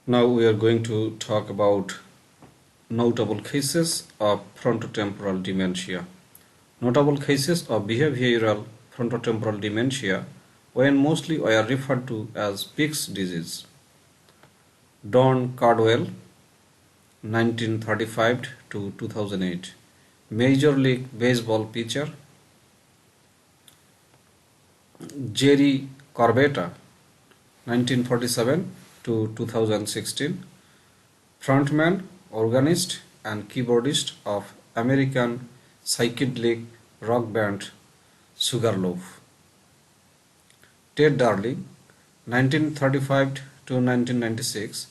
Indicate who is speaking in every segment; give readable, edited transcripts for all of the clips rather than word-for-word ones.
Speaker 1: Now we are going to talk about notable cases of frontotemporal dementia. Notable cases of behavioral frontotemporal dementia, when mostly were referred to as Pick's disease. Don Cardwell, 1935 to 2008, Major League Baseball pitcher. Jerry Corbetta, 1947 to 2016, frontman, organist, and keyboardist of American psychedelic rock band Sugarloaf. Ted Darling, 1935 to 1996,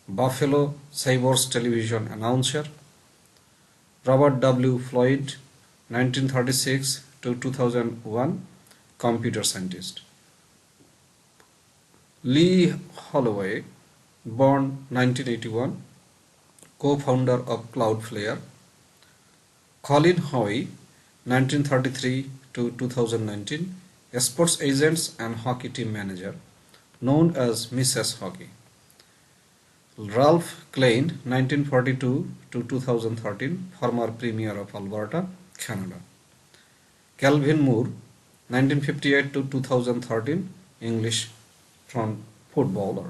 Speaker 1: Buffalo Sabres television announcer. Robert W. Floyd, 1936 to 2001, computer scientist. Lee Holloway, born 1981, co-founder of Cloudflare. Colin Howe, 1933 to 2019, sports agents and hockey team manager, known as Mrs. Hockey. Ralph Klein, 1942 to 2013, former Premier of Alberta, Canada. Calvin Moore, 1958 to 2013, English footballer.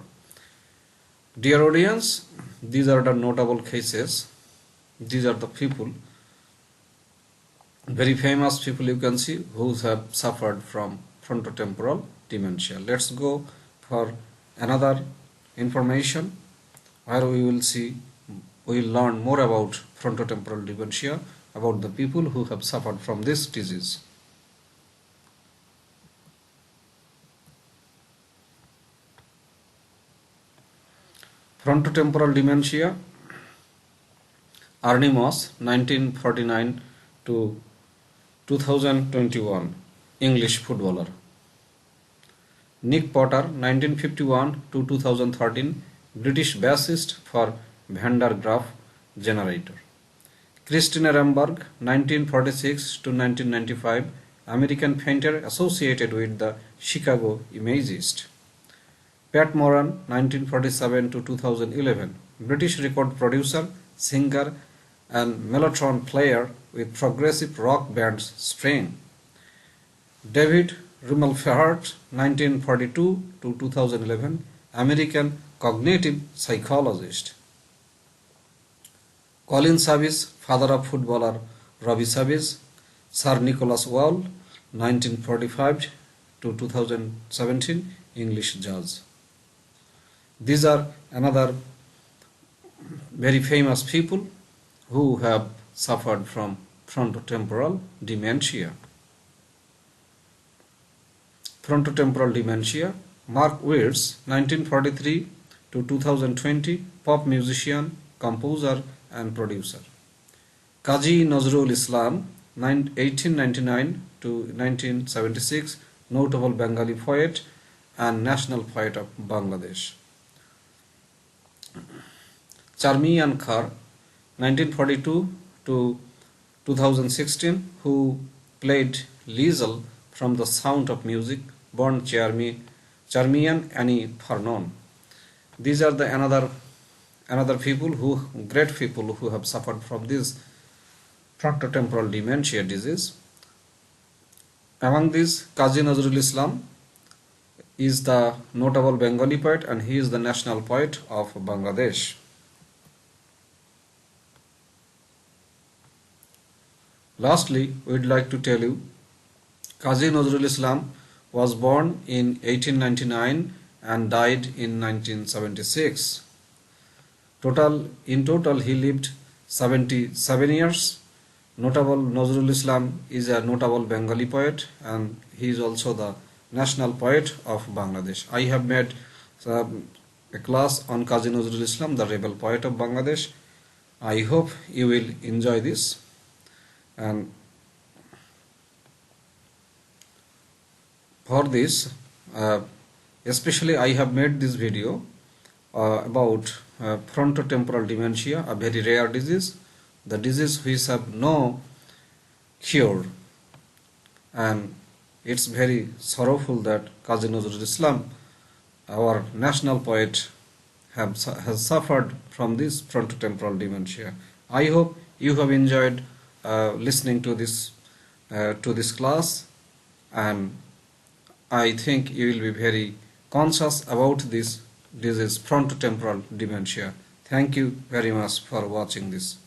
Speaker 1: Dear audience, these are the notable cases. These are the people, very famous people you can see, who have suffered from frontotemporal dementia. Let's go for another information where we will learn more about frontotemporal dementia, about the people who have suffered from this disease. Frontotemporal dementia. Ernie Moss, 1949 to 2021, English footballer. Nick Potter, 1951 to 2013, British bassist for Van der Graaf Generator. Christina Ramberg, 1946 to 1995, American painter associated with the Chicago Imagist. Pat Moran, 1947 to 2011, British record producer, singer, and mellotron player with progressive rock band Strain. David Rumelfahrt, 1942 to 2011, American cognitive psychologist. Colin Savage, father of footballer Robbie Savage. Sir Nicholas Wall, 1945 to 2017, English judge. These are another very famous people who have suffered from frontotemporal dementia. Frontotemporal dementia. Mark Wirtz, 1943 to 2020, pop musician, composer and producer. Kazi Nazrul Islam, 1899 to 1976, notable Bengali poet and national poet of Bangladesh. Charmian Khar, 1942 to 2016, who played Liesl from The Sound of Music, born Charmian Annie Farnon. These are the another people great people who have suffered from this frontotemporal dementia disease. Among these, Kazi Nazrul Islam is the notable Bengali poet, and he is the national poet of Bangladesh. Lastly, we would like to tell you, Kazi Nazrul Islam was born in 1899 and died in 1976. In total, he lived 77 years. Notable Nazrul Islam is a notable Bengali poet, and he is also the national poet of Bangladesh. I have made a class on Kazi Nazrul Islam, the rebel poet of Bangladesh. I hope you will enjoy this. And for this, especially I have made this video about frontotemporal dementia, a very rare disease, the disease which have no cure, and it's very sorrowful that Kazi Nazrul Islam, our national poet, has suffered from this frontotemporal dementia. I hope you have enjoyed listening to this class, and I think you will be very conscious about this disease, frontotemporal dementia. Thank you very much for watching this.